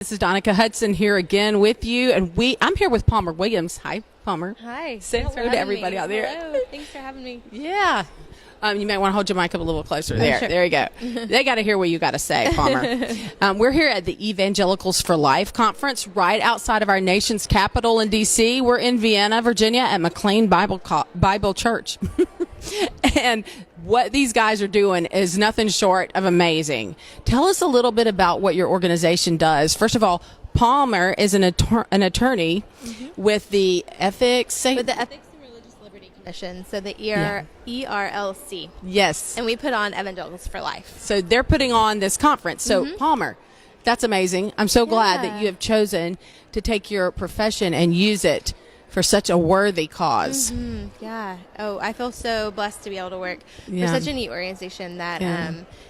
This is Donica Hudson here again with you, and I'm here with Palmer Williams. Hi, Palmer. Hi. Say hello to everybody me. out there. Hello. Thanks for having me. Yeah. You might want to hold your mic up a little closer. There. Sure. There you go. They got to hear what you got to say, Palmer. We're here at the Evangelicals for Life conference right outside of our nation's capital in D.C. We're in Vienna, Virginia at McLean Bible Church. And what these guys are doing is nothing short of amazing. Tell us a little bit about what your organization does. First of all, Palmer is an attorney with the Ethics... With the Ethics and Religious Liberty Commission, so the ERLC. Yes. And we put on Evangelicals for Life. So they're putting on this conference. So Palmer, that's amazing. I'm so glad that you have chosen to take your profession and use it for such a worthy cause. Yeah. Oh, I feel so blessed to be able to work for such a neat organization that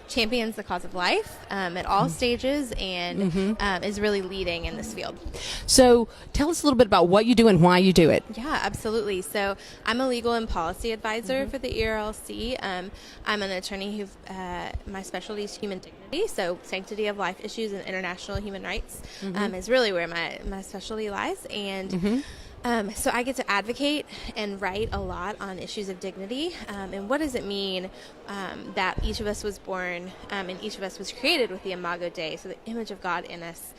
champions the cause of life at all stages and is really leading in this field. So tell us a little bit about what you do and why you do it. Yeah, absolutely. So I'm a legal and policy advisor for the ERLC. I'm an attorney who my specialty is human dignity, so sanctity of life issues and international human rights is really where my specialty lies. And so I get to advocate and write a lot on issues of dignity. And what does it mean that each of us was born and each of us was created with the Imago Dei, so the image of God in us.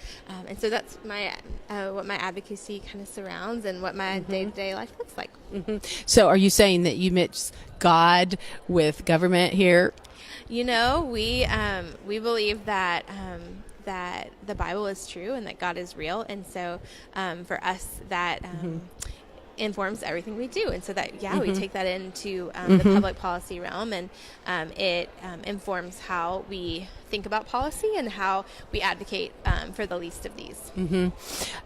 And so that's my what my advocacy kind of surrounds and what my day-to-day life looks like. So are you saying that you mix God with government here? You know, we believe that that the Bible is true and that God is real, and so for us that informs everything we do, and so that we take that into the public policy realm, and it informs how we think about policy and how we advocate for the least of these.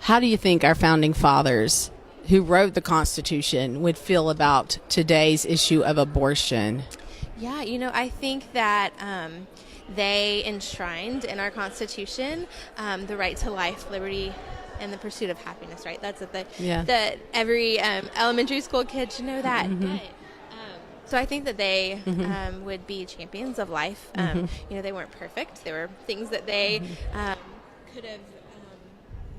How do you think our founding fathers who wrote the Constitution would feel about today's issue of abortion? Yeah, you know, I think that they enshrined in our Constitution the right to life, liberty, and the pursuit of happiness, right? That's what that every elementary school kid should know that. So I think that they would be champions of life. You know, they weren't perfect. There were things that they could have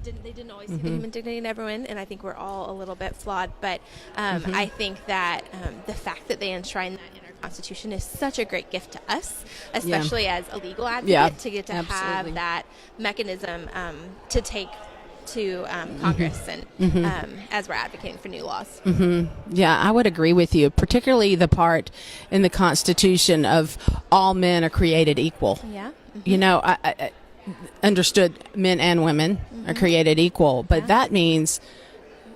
they didn't always see the human dignity in everyone, and I think we're all a little bit flawed. But I think that the fact that they enshrined that in our Constitution is such a great gift to us, especially as a legal advocate, to get to have that mechanism to take to Congress and as we're advocating for new laws. Yeah, I would agree with you, particularly the part in the Constitution of all men are created equal. You know, I understood men and women are created equal, but that means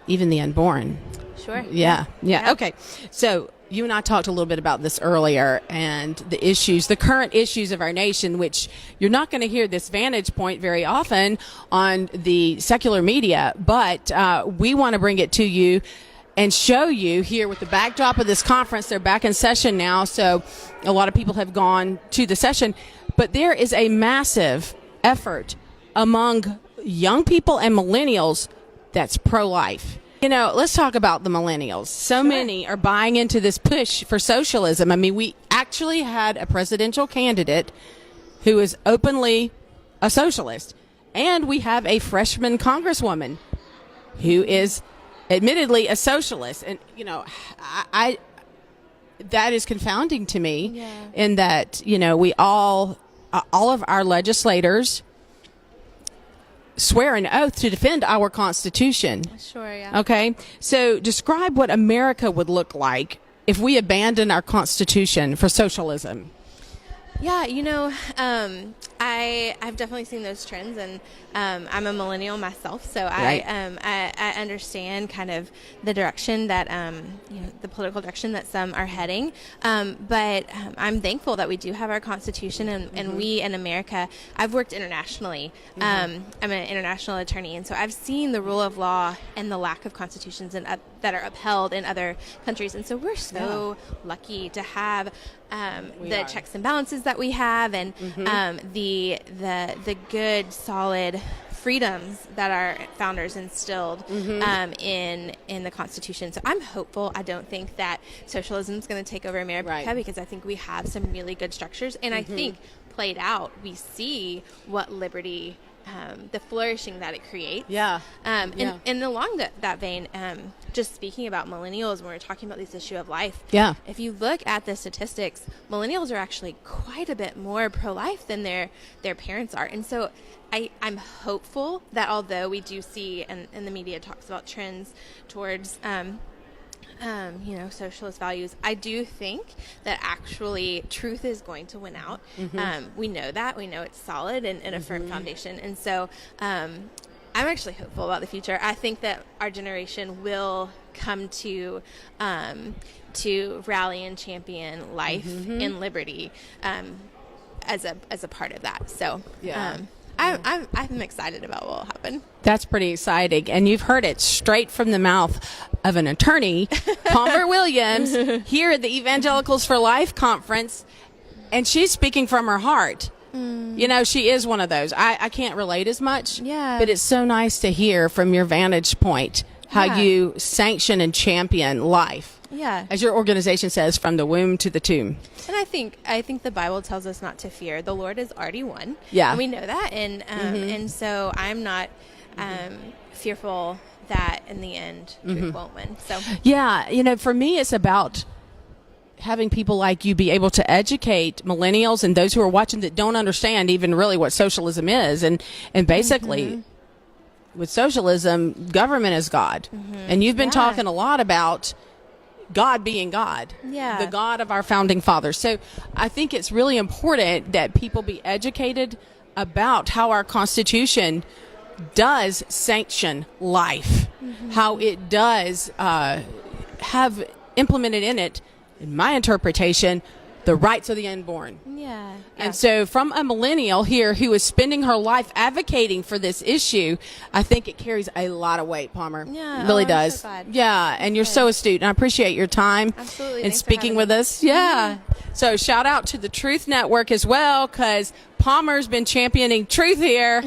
even the unborn. Sure. Yeah. Okay. So you and I talked a little bit about this earlier, and the current issues of our nation, which you're not going to hear this vantage point very often on the secular media, but we want to bring it to you and show you here with the backdrop of this conference. They're back in session now, so a lot of people have gone to the session, but there is a massive effort among young people and millennials that's pro-life. You know, let's talk about the millennials. So many are buying into this push for socialism. I mean, we actually had a presidential candidate who is openly a socialist, and we have a freshman congresswoman who is admittedly a socialist. And, you know, I that is confounding to me in that, you know, we all of our legislators swear an oath to defend our Constitution. Sure, yeah. Okay, so describe what America would look like if we abandoned our Constitution for socialism. Yeah, you know, I've definitely seen those trends, and I'm a millennial myself, so I understand kind of the direction that you know, the political direction that some are heading. But I'm thankful that we do have our Constitution, and we in America. I've worked internationally. I'm an international attorney, and so I've seen the rule of law and the lack of constitutions that are upheld in other countries, and so we're so lucky to have the checks and balances that we have, and the good, solid freedoms that our founders instilled in the Constitution. So I'm hopeful. I don't think that socialism is going to take over America because I think we have some really good structures, and I think played out, we see what liberty the flourishing that it creates. Yeah. And along that vein, just speaking about millennials, when we're talking about this issue of life, Yeah. if you look at the statistics, millennials are actually quite a bit more pro-life than their parents are. And so I'm hopeful that although we do see, and the media talks about trends towards socialist values, I do think that actually truth is going to win out. We know that. We know it's solid and a firm foundation. And so I'm actually hopeful about the future. I think that our generation will come to rally and champion life and liberty as a part of that. So I'm excited about what will happen. That's pretty exciting. And you've heard it straight from the mouth of an attorney, Palmer Williams, here at the Evangelicals for Life conference. And she's speaking from her heart. You know, she is one of those. I can't relate as much. Yeah. But it's so nice to hear from your vantage point how you sanction and champion life. Yeah. As your organization says, from the womb to the tomb. And I think the Bible tells us not to fear. The Lord has already won. Yeah. And we know that. And so I'm not fearful that in the end truth won't win. So yeah, you know, for me it's about having people like you be able to educate millennials and those who are watching that don't understand even really what socialism is. And basically with socialism, government is God. And you've been talking a lot about God being God, the God of our founding fathers. So I think it's really important that people be educated about how our Constitution does sanction life, how it does have implemented in it, in my interpretation, the rights of the unborn. Yeah. And so from a millennial here who is spending her life advocating for this issue, I think it carries a lot of weight, Palmer. Yeah. It really I'm does. so glad. Yeah. And you're so astute. And I appreciate your time. Absolutely. And Thanks for speaking having with me. us. Yeah. So shout out to the Truth Network as well, because Palmer's been championing truth here.